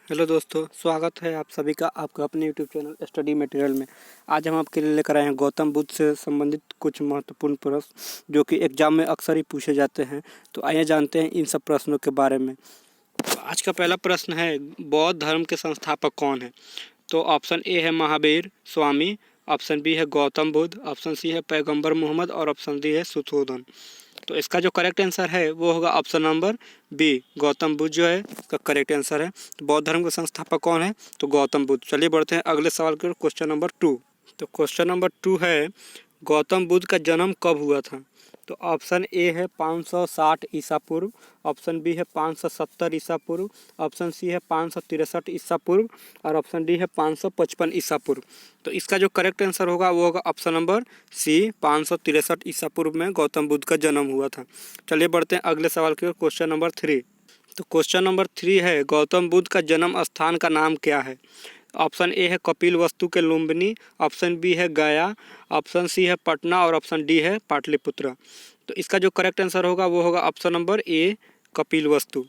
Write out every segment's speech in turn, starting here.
Hello दोस्तों, स्वागत है आप सभी का आपका अपने यूट्यूब चैनल स्टडी मटेरियल में। आज हम आपके लिए लेकर आए हैं गौतम बुद्ध से संबंधित कुछ महत्वपूर्ण प्रश्न जो कि एग्जाम में अक्सर ही पूछे जाते हैं। तो आइए जानते हैं इन सब प्रश्नों के बारे में। तो आज का पहला प्रश्न है, बौद्ध धर्म के संस्थापक कौन है? तो ऑप्शन ए है महावीर स्वामी, ऑप्शन बी है गौतम बुद्ध, ऑप्शन सी है पैगंबर मोहम्मद और ऑप्शन डी है सुधोधन। तो इसका जो करेक्ट आंसर है वो होगा option number B, Gautam Buddha जो है इसका करेक्ट आंसर है। तो बौद्ध धर्म के संस्थापक कौन है? तो गौतम बुद्ध। चलिए बढ़ते हैं अगले सवाल की ओर, क्वेश्चन नंबर 2। तो क्वेश्चन नंबर 2 है, गौतम बुद्ध का जन्म कब हुआ था? तो ऑप्शन ए है 560 ईसा पूर्व, ऑप्शन बी है 570 ईसा पूर्व, ऑप्शन सी है 563 ईसा पूर्व और ऑप्शन डी है 555 ईसा पूर्व। तो इसका जो करेक्ट आंसर होगा वो होगा ऑप्शन नंबर सी, 563 ईसा पूर्व में गौतम बुद्ध का जन्म हुआ था। चलिए बढ़ते हैं अगले सवाल की ओर, क्वेश्चन नंबर 3। तो क्वेश्चन नंबर 3 है, गौतम बुद्ध का जन्म स्थान का नाम क्या है? ऑप्शन ए है कपिल वस्तु के लुम्बिनी, ऑप्शन बी है गया, ऑप्शन सी है पटना और ऑप्शन डी है पाटलिपुत्र। तो इसका जो करेक्ट आंसर होगा वो होगा ऑप्शन नंबर ए, कपिल वस्तु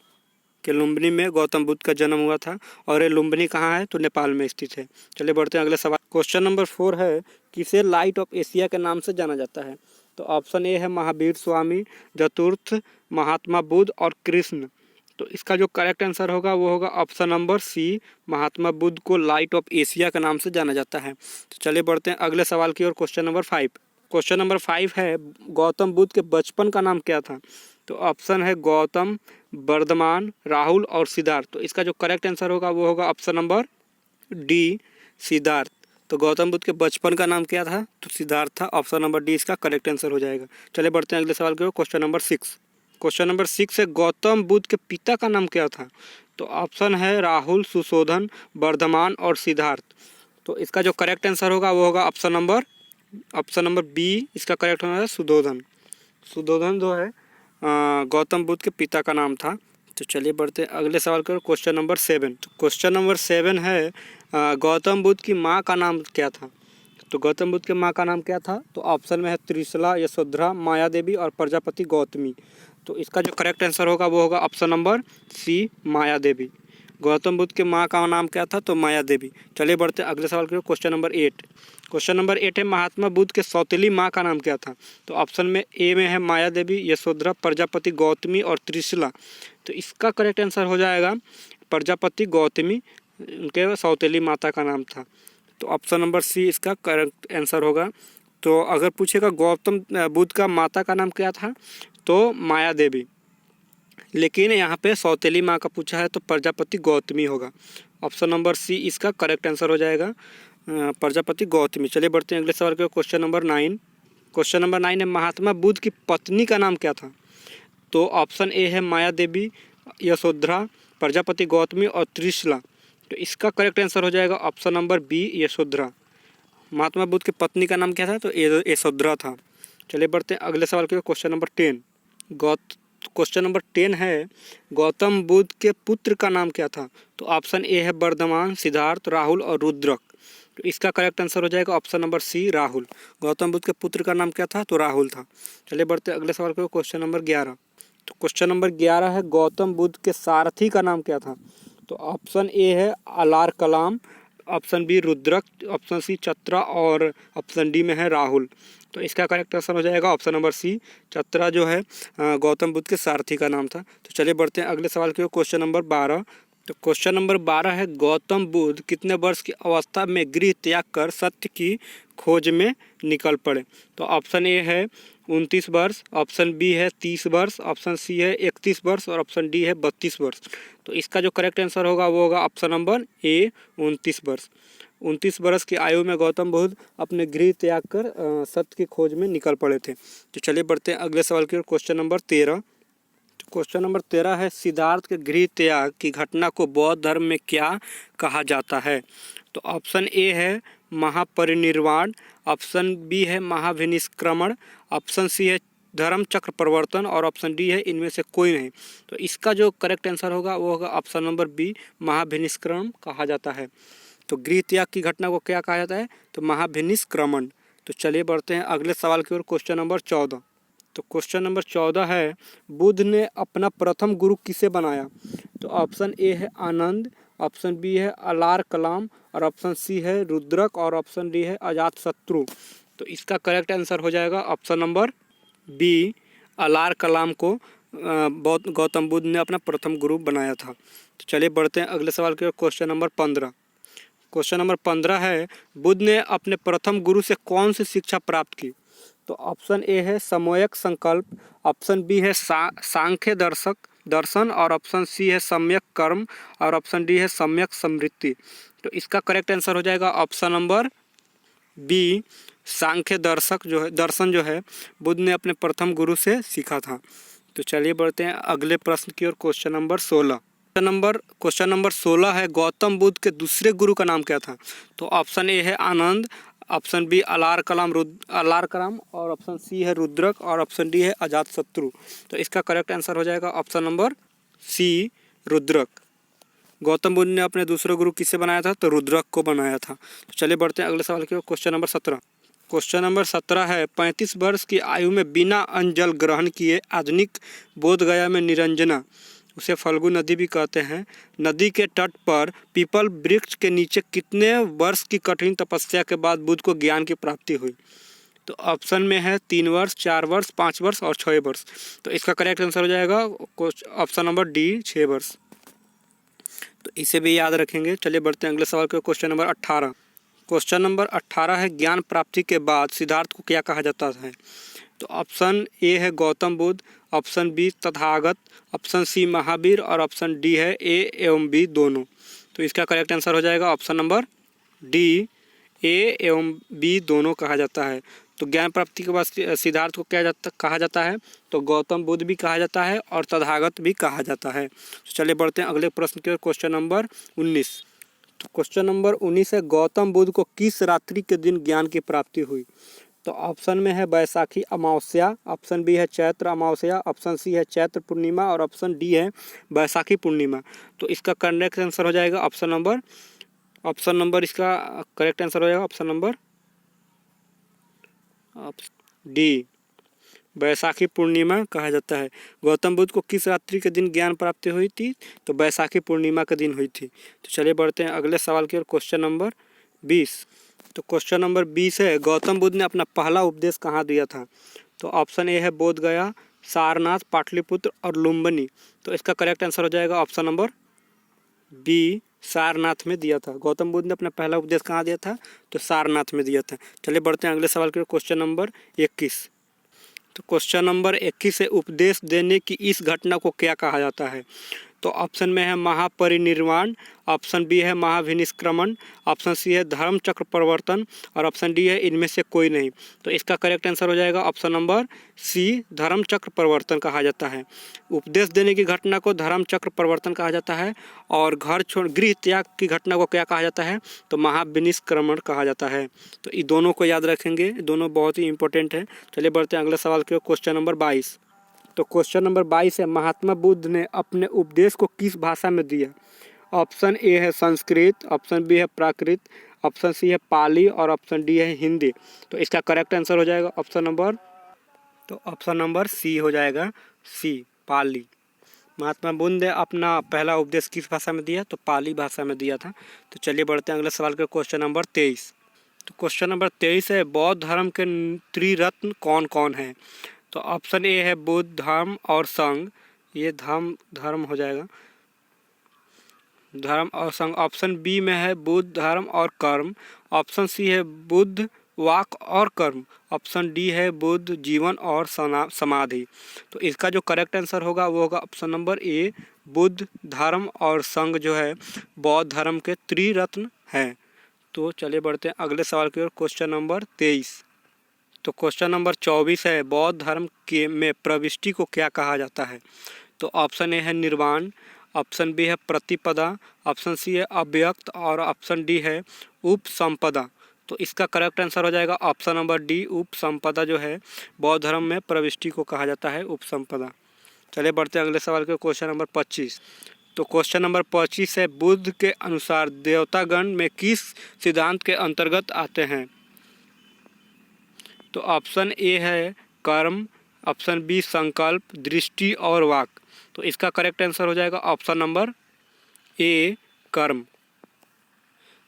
के लुम्बिनी में गौतम बुद्ध का जन्म हुआ था। और ये लुम्बिनी कहाँ है? तो नेपाल में स्थित है। चलिए बढ़ते हैं अगले सवाल। क्वेश्चन नंबर 4 है, किसे लाइट ऑफ एशिया के नाम से जाना जाता है? तो ऑप्शन ए है महावीर स्वामी, चतुर्थ, महात्मा बुद्ध और कृष्ण। तो इसका जो करेक्ट आंसर होगा वो होगा ऑप्शन नंबर सी, महात्मा बुद्ध को लाइट ऑफ एशिया के नाम से जाना जाता है। तो चलिए बढ़ते हैं अगले सवाल की ओर, क्वेश्चन नंबर 5। क्वेश्चन नंबर 5 है, गौतम बुद्ध के बचपन का नाम क्या था? तो ऑप्शन है गौतम, वर्धमान, राहुल और सिद्धार्थ। तो इसका जो करेक्ट आंसर होगा वो होगा ऑप्शन नंबर डी, सिद्धार्थ। तो गौतम बुद्ध के बचपन का नाम क्या था? तो सिद्धार्थ था। ऑप्शन नंबर डी इसका करेक्ट आंसर हो जाएगा। चलिए बढ़ते हैं अगले सवाल की ओर, क्वेश्चन नंबर 6। क्वेश्चन नंबर 6 है, गौतम बुद्ध के पिता का नाम क्या था? तो ऑप्शन है राहुल, सुशोधन, वर्धमान और सिद्धार्थ। तो इसका जो करेक्ट आंसर होगा वो होगा ऑप्शन नंबर बी, इसका करेक्ट होना है सुधोधन। सुधोधन जो है गौतम बुद्ध के पिता का नाम था। तो चलिए बढ़ते हैं अगले सवाल की ओर, क्वेश्चन नंबर 7। तो क्वेश्चन नंबर 7 है, गौतम बुद्ध की माँ का नाम क्या था? तो गौतम बुद्ध के माँ का नाम क्या था? तो ऑप्शन में है त्रिशला, यशोधरा, माया देवी और प्रजापति गौतमी। तो इसका जो करेक्ट आंसर होगा वो होगा ऑप्शन नंबर सी, माया देवी। गौतम बुद्ध के माँ का नाम क्या था? तो माया देवी। चलिए बढ़ते हैं अगले सवाल की ओर, क्वेश्चन नंबर 8। क्वेश्चन नंबर 8 है, महात्मा बुद्ध के सौतेली माँ का नाम क्या था? तो ऑप्शन में ए में है माया देवी, यशोधरा, प्रजापति गौतमी और त्रिशला। तो इसका करेक्ट आंसर हो जाएगा प्रजापति गौतमी, उनके सौतेली माता का नाम था। तो ऑप्शन नंबर सी इसका करेक्ट आंसर होगा। तो अगर पूछेगा गौतम बुद्ध का माता का नाम क्या था? तो माया देवी, लेकिन यहाँ पे सौतेली माँ का पूछा है तो प्रजापति गौतमी होगा। ऑप्शन नंबर सी इसका करेक्ट आंसर हो जाएगा, प्रजापति गौतमी। चलिए बढ़ते हैं अगले सवाल के, क्वेश्चन नंबर 9। क्वेश्चन नंबर 9 है, महात्मा बुद्ध की पत्नी का नाम क्या था? तो ऑप्शन ए है माया देवी, यशोधरा, प्रजापति गौतमी और त्रिशला। तो इसका करेक्ट आंसर हो जाएगा option number B, Yashodhara. Mahatma Buddha की पत्नी का नाम क्या था? तो यशोधरा था। चलिए बढ़ते हैं अगले सवाल के, क्वेश्चन नंबर 10। क्वेश्चन नंबर 10 है, गौतम बुद्ध के पुत्र का नाम क्या था? तो ऑप्शन ए है वर्धमान, सिद्धार्थ, राहुल और रुद्रक। तो इसका करेक्ट आंसर हो जाएगा option number C, Rahul. Gautam Buddha के पुत्र का नाम क्या था? तो राहुल था। चलिए बढ़ते हैं अगले सवाल के, क्वेश्चन नंबर 11। तो क्वेश्चन नंबर 11 है, गौतम बुद्ध के सारथी का नाम क्या था? तो ऑप्शन ए है अलार कलाम, option B Rudraka, option C चत्रा और ऑप्शन डी में है राहुल। तो इसका करेक्ट आंसर हो जाएगा ऑप्शन नंबर सी, चत्रा जो है गौतम बुद्ध के सारथी का नाम था। तो चलिए बढ़ते हैं अगले सवाल की ओर, क्वेश्चन नंबर 12। तो क्वेश्चन नंबर 12 है, गौतम बुद्ध कितने वर्ष की अवस्था में गृह त्याग कर सत्य की खोज में निकल पड़े? तो ऑप्शन ए है 29 वर्ष, ऑप्शन बी है 30 वर्ष, ऑप्शन सी है 31 वर्ष और ऑप्शन डी है 32 वर्ष। तो इसका जो करेक्ट आंसर होगा वो होगा ऑप्शन नंबर ए, 29 वर्ष। 29 वर्ष की आयु में गौतम बुद्ध अपने गृह त्याग कर सत्य की खोज में निकल पड़े थे। तो चलिए बढ़ते हैं अगले सवाल की ओर, क्वेश्चन नंबर 13। तो क्वेश्चन नंबर 13 है, सिद्धार्थ के गृह त्याग की घटना को बौद्ध धर्म में क्या कहा जाता है? तो ऑप्शन ए है महापरिनिर्वाण, ऑप्शन बी है महाविनिष्क्रमण, ऑप्शन सी है धर्म चक्र परिवर्तन और ऑप्शन डी है इनमें से कोई नहीं। तो इसका जो करेक्ट आंसर होगा वो होगा ऑप्शन नंबर बी, महाविनिष्क्रमण कहा जाता है। तो गृह त्याग की घटना को क्या कहा जाता है? तो महाविनिष्क्रमण। तो चलिए बढ़ते हैं अगले सवाल की ओर, क्वेश्चन नंबर 14। तो क्वेश्चन नंबर 14 है, बुद्ध ने अपना प्रथम गुरु किसे बनाया? तो ऑप्शन ए है आनंद, ऑप्शन बी है अलार कलाम, और ऑप्शन सी है रुद्रक, और ऑप्शन डी है अजात शत्रु। तो इसका करेक्ट आंसर हो जाएगा ऑप्शन नंबर बी, अलार कलाम को गौतम बुद्ध ने अपना प्रथम गुरु बनाया था। तो चलिए बढ़ते हैं अगले सवाल की ओर। Question number 15। क्वेश्चन नंबर 15 है, बुद्ध ने अपने प्रथम गुरु से कौन सी शिक्षा प्राप्त की? तो ऑप्शन ए है समयक संकल्प, ऑप्शन बी है सांख्य दर्शन, और ऑप्शन सी है सम्यक कर्म, और ऑप्शन डी है सम्यक स्मृति। तो इसका करेक्ट आंसर हो जाएगा ऑप्शन नंबर बी, सांख्य दर्शन जो है बुद्ध ने अपने प्रथम गुरु से सीखा था। तो चलिए बढ़ते हैं अगले प्रश्न की ओर। Question number 16। क्वेश्चन नंबर 16 है, गौतम बुद्ध के दूसरे गुरु का नाम क्या था? तो ऑप्शन ए है आनंद, ऑप्शन बी अलार कलाम, और ऑप्शन सी है रुद्रक, और ऑप्शन डी है अजात शत्रु। तो इसका करेक्ट आंसर हो जाएगा option number C, Rudrak. Gautam Buddha ने अपने दूसरे गुरु किसे बनाया था? तो रुद्रक को बनाया था। तो चलिए बढ़ते हैं अगले सवाल की ओर। Question number 17। क्वेश्चन नंबर 17 है, 35 वर्ष की आयु में बिना अन्न जल ग्रहण किए आधुनिक बोधगया में निरंजना, उसे फल्गु नदी भी कहते हैं, नदी के तट पर पीपल वृक्ष के नीचे कितने वर्ष की कठिन तपस्या के बाद बुद्ध को ज्ञान की प्राप्ति हुई? तो ऑप्शन में है 3 वर्ष, 4 वर्ष, 5 वर्ष और 6 वर्ष। तो इसका करेक्ट आंसर हो जाएगा ऑप्शन नंबर डी, 6 वर्ष। तो इसे भी याद रखेंगे। चलिए बढ़ते हैं अगले सवाल के। Question number 18। क्वेश्चन नंबर 18 है, ज्ञान प्राप्ति के बाद सिद्धार्थ को क्या कहा जाता है? तो ऑप्शन ए है Gautam Buddha, option B Tathagata, option C Mahavir, और ऑप्शन डी है ए एवं बी दोनों। तो इसका करेक्ट आंसर हो जाएगा ऑप्शन नंबर डी, ए एवं बी दोनों कहा जाता है। तो ज्ञान प्राप्ति के बाद सिद्धार्थ को कहा जाता है? तो गौतम बुद्ध भी कहा जाता है और तथागत भी कहा जाता है। तो चलिए बढ़ते हैं अगले प्रश्न की ओर। Question number 19। तो क्वेश्चन नंबर 19 है, गौतम बुद्ध को किस रात्रि के दिन ज्ञान की प्राप्ति हुई? तो ऑप्शन में है बैसाखी अमावस्या, ऑप्शन बी है चैत्र अमावस्या, ऑप्शन सी है चैत्र पूर्णिमा, और ऑप्शन डी है बैसाखी पूर्णिमा। तो इसका करेक्ट आंसर हो जाएगा ऑप्शन नंबर इसका करेक्ट आंसर हो जाएगा ऑप्शन नंबर डी, बैसाखी पूर्णिमा कहा जाता है। गौतम बुद्ध को किस रात्रि के दिन ज्ञान प्राप्ति हुई थी? तो बैसाखी पूर्णिमा के दिन हुई थी। तो चलिए बढ़ते हैं अगले सवाल की ओर। Question number 20। तो क्वेश्चन नंबर 20 है, गौतम बुद्ध ने अपना पहला उपदेश कहाँ दिया था? तो ऑप्शन ए है बोध गया, सारनाथ, पाटलिपुत्र और लुम्बिनी। तो इसका करेक्ट आंसर हो जाएगा ऑप्शन नंबर बी, सारनाथ में दिया था। गौतम बुद्ध ने अपना पहला उपदेश कहाँ दिया था? तो सारनाथ में दिया था। चलिए बढ़ते हैं अगले सवाल की ओर। Question number 21। तो क्वेश्चन नंबर 21 है, उपदेश देने की इस घटना को क्या कहा जाता है? तो ऑप्शन में है महापरिनिर्वाण, ऑप्शन बी है महाविनिष्क्रमण, ऑप्शन सी है धर्म चक्र परिवर्तन, और ऑप्शन डी है इनमें से कोई नहीं। तो इसका करेक्ट आंसर हो जाएगा ऑप्शन नंबर सी, धर्म चक्र परिवर्तन कहा जाता है। उपदेश देने की घटना को धर्म चक्र परिवर्तन कहा जाता है, और गृह त्याग की घटना को क्या कहा जाता है? तो महाविनिष्क्रमण कहा जाता है। तो ये दोनों को याद रखेंगे, दोनों बहुत ही इंपॉर्टेंट है। चलिए बढ़ते हैं अगले सवाल की ओर। Question number 22। तो क्वेश्चन नंबर 22 है, महात्मा बुद्ध ने अपने उपदेश को किस भाषा में दिया? ऑप्शन ए है संस्कृत, ऑप्शन बी है प्राकृत, ऑप्शन सी है पाली, और ऑप्शन डी है हिंदी। तो इसका करेक्ट आंसर हो जाएगा ऑप्शन नंबर सी हो जाएगा, सी, पाली। महात्मा बुद्ध ने अपना पहला उपदेश किस भाषा में दिया? तो पाली भाषा में दिया था। तो चलिए बढ़ते हैं अगले सवाल के। Question number 23। तो क्वेश्चन नंबर 23 है, बौद्ध धर्म के त्रिरत्न कौन कौन है? तो ऑप्शन ए है बुद्ध, धर्म और संघ, ये धर्म हो जाएगा, धर्म और संघ। ऑप्शन बी में है बुद्ध, धर्म और कर्म, ऑप्शन सी है बुद्ध, वाक और कर्म, ऑप्शन डी है बुद्ध, जीवन और समाधि। तो इसका जो करेक्ट आंसर होगा वो होगा ऑप्शन नंबर ए, बुद्ध, धर्म और संघ जो है बौद्ध धर्म के त्रिरत्न है। तो चलिए बढ़ते हैं अगले सवाल की ओर। Question number 23। तो क्वेश्चन नंबर 24 है, बौद्ध धर्म के में प्रविष्टि को क्या कहा जाता है? तो ऑप्शन ए है निर्वाण, ऑप्शन बी है प्रतिपदा, ऑप्शन सी है अव्यक्त, और ऑप्शन डी है उपसंपदा। तो इसका करेक्ट आंसर हो जाएगा ऑप्शन नंबर डी, उपसंपदा जो है बौद्ध धर्म में प्रविष्टि को कहा जाता है, उपसंपदा। चलिए बढ़ते हैं अगले सवाल के। Question number 25। तो क्वेश्चन नंबर 25 है, बुद्ध के अनुसार देवतागण में किस सिद्धांत के अंतर्गत आते हैं? तो ऑप्शन ए है कर्म, ऑप्शन बी संकल्प, दृष्टि और वाक। तो इसका करेक्ट आंसर हो जाएगा ऑप्शन नंबर ए, कर्म।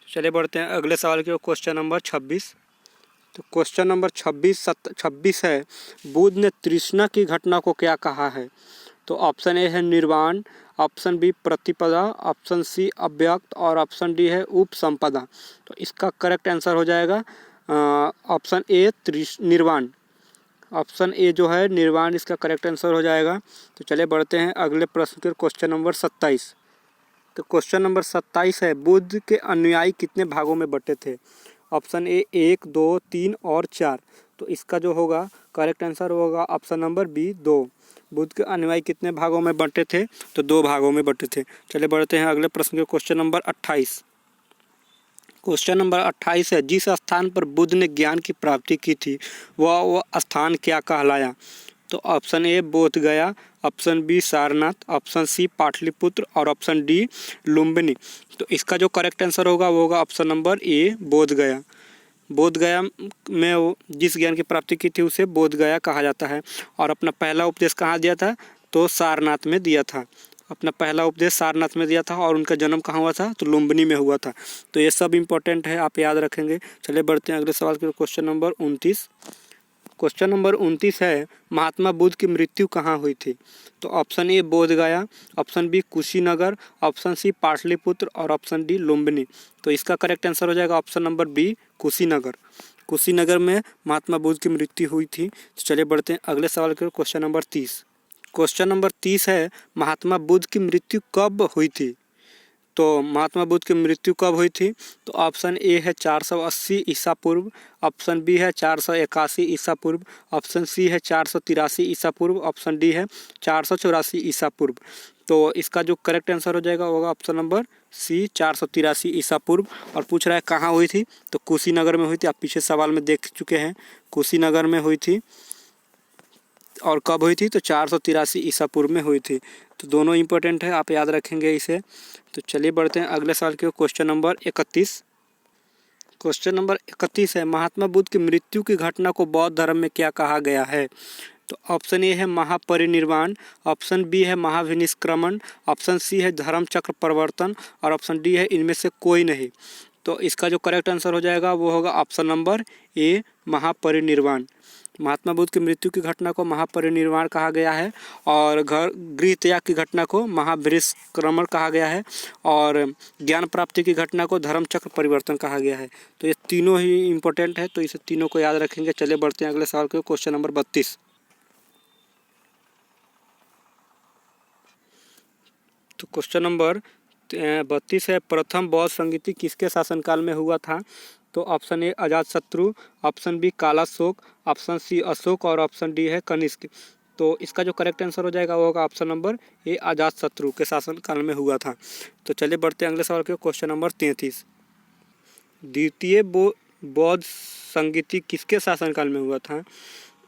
चलिए बढ़ते हैं अगले सवाल की ओर। Question number 26। तो क्वेश्चन नंबर 26 है, बुद्ध ने तृष्णा की घटना को क्या कहा है? तो ऑप्शन ए है निर्वाण, ऑप्शन बी प्रतिपदा, ऑप्शन सी अव्यक्त और ऑप्शन डी है उपसंपदा। तो इसका करेक्ट आंसर हो जाएगा ऑप्शन ए निर्वाण। ऑप्शन ए जो है निर्वाण इसका करेक्ट आंसर हो जाएगा। तो चलिए बढ़ते हैं अगले प्रश्न के क्वेश्चन नंबर 27। तो क्वेश्चन नंबर 27 है, बुद्ध के अनुयायी कितने भागों में बटे थे? ऑप्शन ए 1, 2, 3 और 4। तो इसका जो होगा करेक्ट आंसर होगा ऑप्शन नंबर बी 2। बुद्ध के अनुयायी कितने भागों में बटे थे? तो 2 भागों में बटे थे। चलिए बढ़ते हैं अगले प्रश्न के क्वेश्चन नंबर 28। क्वेश्चन नंबर 28 है, जिस स्थान पर बुद्ध ने ज्ञान की प्राप्ति की थी वह स्थान क्या कहलाया? तो option A Bodh Gaya, option B Sarnath, option C Pataliputra और ऑप्शन डी लुम्बिनी। तो इसका जो करेक्ट आंसर होगा वो होगा ऑप्शन नंबर ए बोध गया। बोध गया में जिस ज्ञान की प्राप्ति की थी उसे बोध गया कहा जाता है। और अपना पहला उपदेश कहाँ दिया था? तो सारनाथ में दिया था। अपना पहला उपदेश सारनाथ में दिया था और उनका जन्म कहाँ हुआ था? तो लुम्बिनी में हुआ था। तो ये सब इम्पोर्टेंट है, आप याद रखेंगे। चलिए बढ़ते हैं अगले सवाल के क्वेश्चन नंबर 29। क्वेश्चन नंबर 29 है, महात्मा बुद्ध की मृत्यु कहाँ हुई थी? तो option A Bodh Gaya, option B Kushinagar, option C Pataliputra और ऑप्शन डी लुम्बिनी। तो इसका करेक्ट आंसर हो जाएगा option number B Kushinagar. Kushinagar में महात्मा बुद्ध की मृत्यु हुई थी। तो चलिए बढ़ते हैं अगले सवाल के क्वेश्चन नंबर 30। क्वेश्चन नंबर 30 है, महात्मा बुद्ध की मृत्यु कब हुई थी? तो महात्मा बुद्ध की मृत्यु कब हुई थी? तो ऑप्शन ए है 480 ईसा पूर्व, ऑप्शन बी है 481 ईसा पूर्व, ऑप्शन सी है 483 ईसा पूर्व, ऑप्शन डी है 484 ईसा पूर्व। तो इसका जो करेक्ट आंसर हो जाएगा होगा ऑप्शन नंबर सी 483 ईसा पूर्व। और पूछ रहा है कहाँ हुई थी? तो कुशीनगर में हुई थी। आप पीछे सवाल में देख चुके हैं, कुशीनगर में हुई थी। और कब हुई थी? तो 483 ईसा पूर्व में हुई थी। तो दोनों इंपॉर्टेंट है, आप याद रखेंगे इसे। तो चलिए बढ़ते हैं अगले साल के क्वेश्चन नंबर 31। क्वेश्चन नंबर 31 है, महात्मा बुद्ध की मृत्यु की घटना को बौद्ध धर्म में क्या कहा गया है? तो ऑप्शन ए है महापरिनिर्वाण, ऑप्शन बी है महाविनिष्क्रमण, ऑप्शन सी है धर्म चक्र परिवर्तन और ऑप्शन डी है इनमें से कोई नहीं। तो इसका जो करेक्ट आंसर हो जाएगा वो होगा ऑप्शन नंबर ए महापरिनिर्वाण। महात्मा बुद्ध की मृत्यु की घटना को महापरिनिर्वाण कहा गया है और गृह त्याग की घटना को महाविनिष्क्रमण कहा गया है और ज्ञान प्राप्ति की घटना को धर्म चक्र परिवर्तन कहा गया है। तो ये तीनों ही इम्पोर्टेंट है, तो इसे तीनों को याद रखेंगे। चलिए बढ़ते हैं अगले सवाल के क्वेश्चन नंबर 32। तो क्वेश्चन नंबर 32 है, प्रथम बौद्ध संगीति किसके शासनकाल में हुआ था? तो option A Ajatashatru, option B Kalashoka, option C Ashoka और ऑप्शन डी है कनिष्क। तो इसका जो करेक्ट आंसर हो जाएगा वो होगा ऑप्शन नंबर ए अजातशत्रु के शासनकाल में हुआ था। तो चलिए बढ़ते हैं अगले सवाल के क्वेश्चन नंबर 33। द्वितीय बौद्ध संगीति किसके शासनकाल में हुआ था?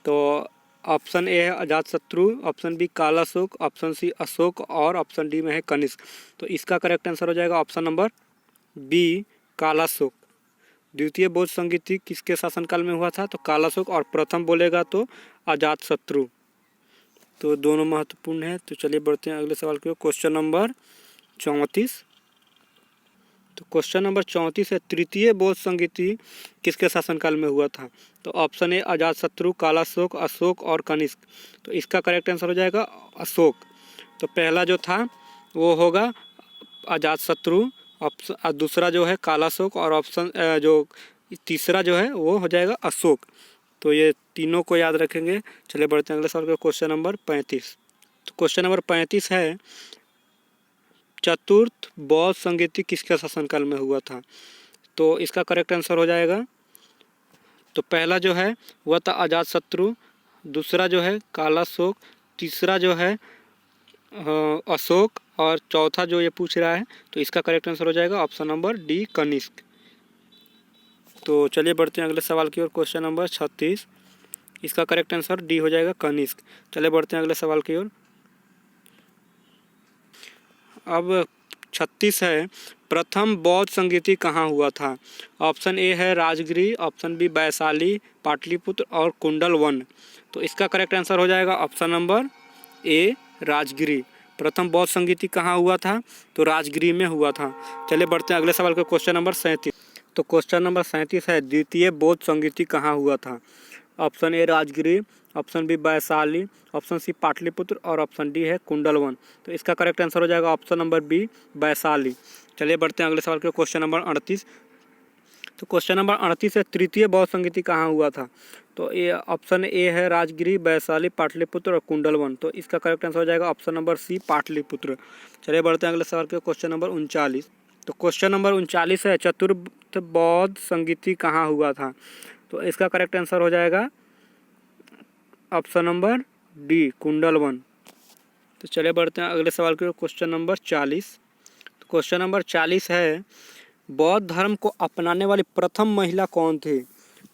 तो ऑप्शन ए है Ajatashatru, option B Kalashoka, option C Ashoka और ऑप्शन डी में है कनिष्क। तो इसका करेक्ट आंसर हो जाएगा ऑप्शन नंबर बी कालाशोक। द्वितीय बौद्ध संगीति किसके शासनकाल में हुआ था? तो कालाशोक। और प्रथम बोलेगा तो अजातशत्रु। तो दोनों महत्वपूर्ण है। तो चलिए बढ़ते हैं अगले सवाल के क्वेश्चन नंबर 34। तो क्वेश्चन नंबर 34 है, तृतीय बौद्ध संगीति किसके शासनकाल में हुआ था? तो ऑप्शन ए अजातशत्रु, कालाशोक, अशोक और कनिष्क। तो इसका करेक्ट आंसर हो जाएगा अशोक। तो पहला जो था वो होगा अजातशत्रु, ऑप्शन दूसरा जो है कालाशोक और ऑप्शन जो तीसरा जो है वो हो जाएगा अशोक। तो ये तीनों को याद रखेंगे। चलिए बढ़ते हैं अगले सवाल का क्वेश्चन नंबर 35। तो क्वेश्चन नंबर 35 है, चतुर्थ बौद्ध संगीति किसके शासनकाल में हुआ था? तो इसका करेक्ट आंसर हो जाएगा, तो पहला जो है वह था अजातशत्रु, दूसरा जो है कालाशोक, तीसरा जो है अशोक और चौथा जो ये पूछ रहा है तो इसका करेक्ट आंसर हो जाएगा ऑप्शन नंबर डी कनिष्क। तो चलिए बढ़ते हैं अगले सवाल की ओर। क्वेश्चन नंबर 36, इसका करेक्ट आंसर डी हो जाएगा कनिष्क। चलिए बढ़ते हैं अगले सवाल की ओर। अब 36 है, प्रथम बौद्ध संगीति कहाँ हुआ था? ऑप्शन ए है राजगिरी, ऑप्शन बी वैशाली, पाटलिपुत्र और कुंडल वन। तो इसका करेक्ट आंसर हो जाएगा ऑप्शन नंबर ए राजगिरी। प्रथम बौद्ध संगीति कहाँ हुआ था? तो राजगृह में हुआ था। चलिए बढ़ते हैं अगले सवाल को, क्वेश्चन नंबर 37। तो क्वेश्चन नंबर 37 है, द्वितीय बौद्ध संगीति कहाँ हुआ था? Option A Rajgriha, option B Vaishali, option C Pataliputra और ऑप्शन डी है कुंडलवन। तो इसका करेक्ट आंसर हो जाएगा ऑप्शन नंबर बी वैशाली। चलिए बढ़ते हैं अगले सवाल के, क्वेश्चन नंबर 38। तो क्वेश्चन नंबर 38 है, तृतीय बौद्ध संगीति कहाँ हुआ था? तो ये ऑप्शन ए है राजगृह, वैशाली, पाटलिपुत्र और कुंडलवन। तो इसका करेक्ट आंसर हो जाएगा ऑप्शन नंबर सी पाटलिपुत्र। चलिए बढ़ते हैं अगले सवाल के, क्वेश्चन नंबर 39। तो क्वेश्चन नंबर 39 है, चतुर्थ बौद्ध संगीति कहाँ हुआ था? तो इसका करेक्ट आंसर हो जाएगा ऑप्शन नंबर डी कुंडलवन। तो चलिए बढ़ते हैं अगले सवाल के, क्वेश्चन नंबर 40। तो क्वेश्चन नंबर 40 है, बौद्ध धर्म को अपनाने वाली प्रथम महिला कौन थी?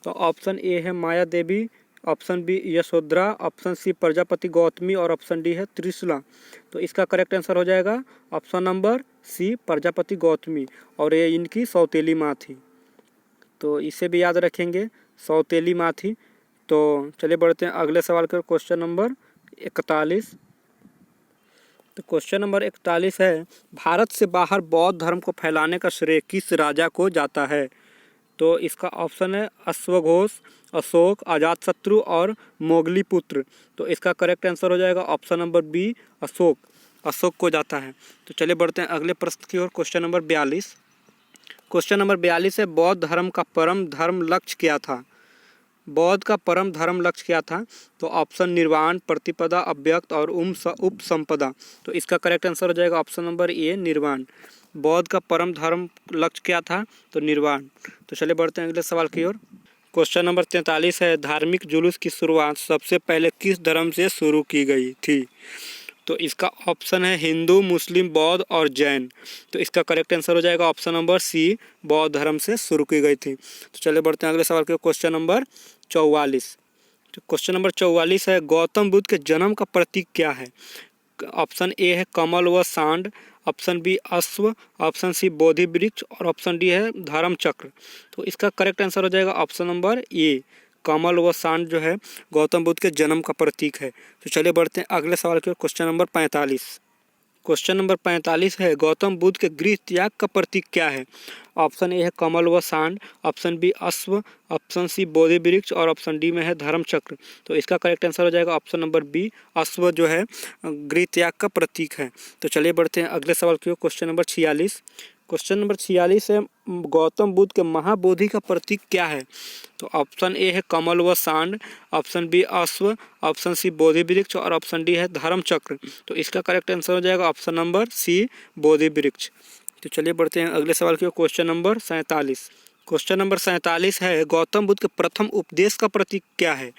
तो ऑप्शन ए है Maya Devi, option B Yashodhara, option C Prajapati Gautami और ऑप्शन डी है त्रिशूला। तो इसका करेक्ट आंसर हो जाएगा option number C Prajapati Gautami, और ये इनकी सौतेली माँ थी। तो इसे भी याद रखेंगे, सौतेली माँ थी। तो चलिए बढ़ते हैं अगले सवाल के, क्वेश्चन नंबर 41। तो क्वेश्चन नंबर 41 है, भारत से बाहर बौद्ध धर्म को फैलाने का श्रेय किस राजा को जाता है? तो इसका ऑप्शन है अश्वघोष, अशोक, अजातशत्रु और मोगलीपुत्र। तो इसका करेक्ट आंसर हो जाएगा option number B Ashoka, Ashoka को जाता है। तो चलिए बढ़ते हैं अगले प्रश्न की ओर, क्वेश्चन नंबर 42। क्वेश्चन नंबर 42 है, बौद्ध धर्म का परम धर्म लक्ष्य क्या था? बौद्ध का परम धर्म लक्ष्य क्या था? तो ऑप्शन निर्वाण, प्रतिपदा, अव्यक्त और उपसंपदा। तो इसका करेक्ट आंसर हो जाएगा ऑप्शन नंबर ए निर्वाण। बौद्ध का परम धर्म लक्ष्य क्या था? तो निर्वाण। तो चलिए बढ़ते हैं अगले सवाल की ओर, क्वेश्चन नंबर 43 है, धार्मिक जुलूस की शुरुआत सबसे पहले किस धर्म से शुरू की गई थी? तो इसका ऑप्शन है हिंदू, मुस्लिम, बौद्ध और जैन। तो इसका करेक्ट आंसर हो जाएगा ऑप्शन नंबर सी बौद्ध धर्म से शुरू की गई थी। तो चलिए बढ़ते हैं अगले सवाल के, क्वेश्चन नंबर 44। तो क्वेश्चन नंबर 44 है, गौतम बुद्ध के जन्म का प्रतीक क्या है? ऑप्शन ए है कमल व सांड, ऑप्शन बी अश्व, ऑप्शन सी बोधि वृक्ष और ऑप्शन डी है धर्म चक्र। तो इसका करेक्ट आंसर हो जाएगा ऑप्शन नंबर ए कमल व सांड जो है गौतम बुद्ध के जन्म का प्रतीक है। तो चलिए बढ़ते हैं अगले सवाल के, क्वेश्चन नंबर 45। क्वेश्चन नंबर 45 है, गौतम बुद्ध के गृह त्याग का प्रतीक क्या है? ऑप्शन ए है कमल व सांड, ऑप्शन बी अश्व, ऑप्शन सी बोधि वृक्ष और ऑप्शन डी में है धर्म चक्र। तो इसका करेक्ट आंसर हो जाएगा ऑप्शन नंबर बी अश्व जो है गृह त्याग का प्रतीक है। तो चलिए बढ़ते हैं अगले सवाल की ओर, क्वेश्चन नंबर 46। क्वेश्चन नंबर 46 है, गौतम बुद्ध के महाबोधि का प्रतीक क्या है? तो ऑप्शन ए है कमल व सांड, ऑप्शन बी अश्व, ऑप्शन सी बोधि वृक्ष और ऑप्शन डी है धर्म चक्र। तो इसका करेक्ट आंसर हो जाएगा ऑप्शन नंबर सी बोधि वृक्ष। तो चलिए बढ़ते हैं अगले सवाल की ओर, क्वेश्चन नंबर 47। क्वेश्चन नंबर 47 है, गौतम बुद्ध के प्रथम उपदेश का प्रतीक क्या है?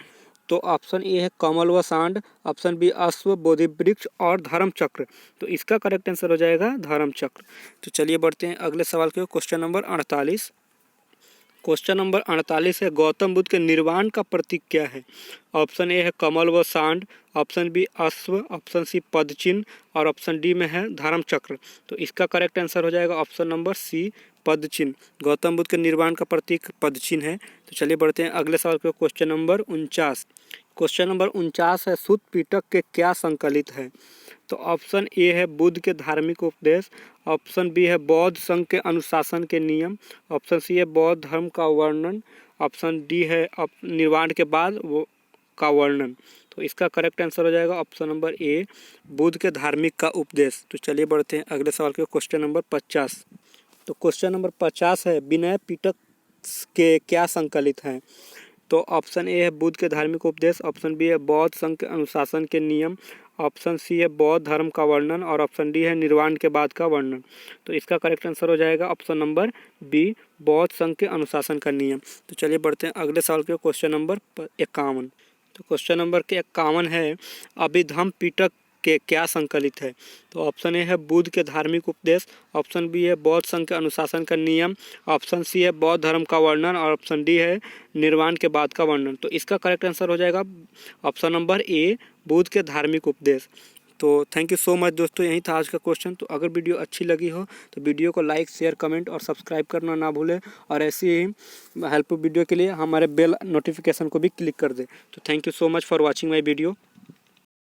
तो ऑप्शन ए है कमल व सांड, ऑप्शन बी अश्व, बोधि वृक्ष और धर्म चक्र। तो इसका करेक्ट आंसर हो जाएगा धर्म चक्र। तो चलिए बढ़ते हैं अगले सवाल के, क्वेश्चन नंबर 48। क्वेश्चन नंबर 48 है, गौतम बुद्ध के निर्वाण का प्रतीक क्या है? ऑप्शन ए है कमल व सांड, ऑप्शन बी अश्व, ऑप्शन सी पदचिन्ह और ऑप्शन डी में है धर्म चक्र। तो इसका करेक्ट आंसर हो जाएगा ऑप्शन नंबर सी पदचिन्ह। गौतम बुद्ध के निर्वाण का प्रतीक पदचिन्ह है। तो चलिए बढ़ते हैं अगले सवाल के, क्वेश्चन नंबर 49। क्वेश्चन नंबर 49 है, सुत्त पिटक के क्या संकलित है? तो ऑप्शन ए है बुद्ध के धार्मिक उपदेश, ऑप्शन बी है बौद्ध संघ के अनुशासन के नियम, ऑप्शन सी है बौद्ध धर्म का वर्णन, ऑप्शन डी है निर्वाण के बाद वो का वर्णन। तो इसका करेक्ट आंसर हो जाएगा ऑप्शन नंबर ए बुद्ध के धार्मिक का उपदेश। तो चलिए बढ़ते हैं अगले सवाल के, क्वेश्चन नंबर 50। तो क्वेश्चन नंबर 50 है, विनय पिटक के क्या संकलित हैं? तो ऑप्शन ए है बुद्ध के धार्मिक उपदेश, ऑप्शन बी है बौद्ध संघ के अनुशासन के नियम, ऑप्शन सी है बौद्ध धर्म का वर्णन और ऑप्शन डी है निर्वाण के बाद का वर्णन। तो इसका करेक्ट आंसर हो जाएगा ऑप्शन नंबर बी बौद्ध संघ के अनुशासन का नियम। तो चलिए बढ़ते हैं अगले सवाल के, क्वेश्चन नंबर 51। तो क्वेश्चन नंबर 51 है, अभिधम्म पिटक के क्या संकलित है? तो ऑप्शन ए है बुद्ध के धार्मिक उपदेश, ऑप्शन बी है बौद्ध संघ के अनुशासन का नियम, ऑप्शन सी है बौद्ध धर्म का वर्णन और ऑप्शन डी है निर्वाण के बाद का वर्णन। तो इसका करेक्ट आंसर हो जाएगा ऑप्शन नंबर ए बुद्ध के धार्मिक उपदेश। तो थैंक यू सो मच दोस्तों, यही था आज का क्वेश्चन। तो अगर वीडियो अच्छी लगी हो तो वीडियो को लाइक, शेयर, कमेंट और सब्सक्राइब करना ना भूलें, और ऐसी ही हेल्पफुल वीडियो के लिए हमारे बेल नोटिफिकेशन को भी क्लिक कर दें। तो thank you so much for watching my video.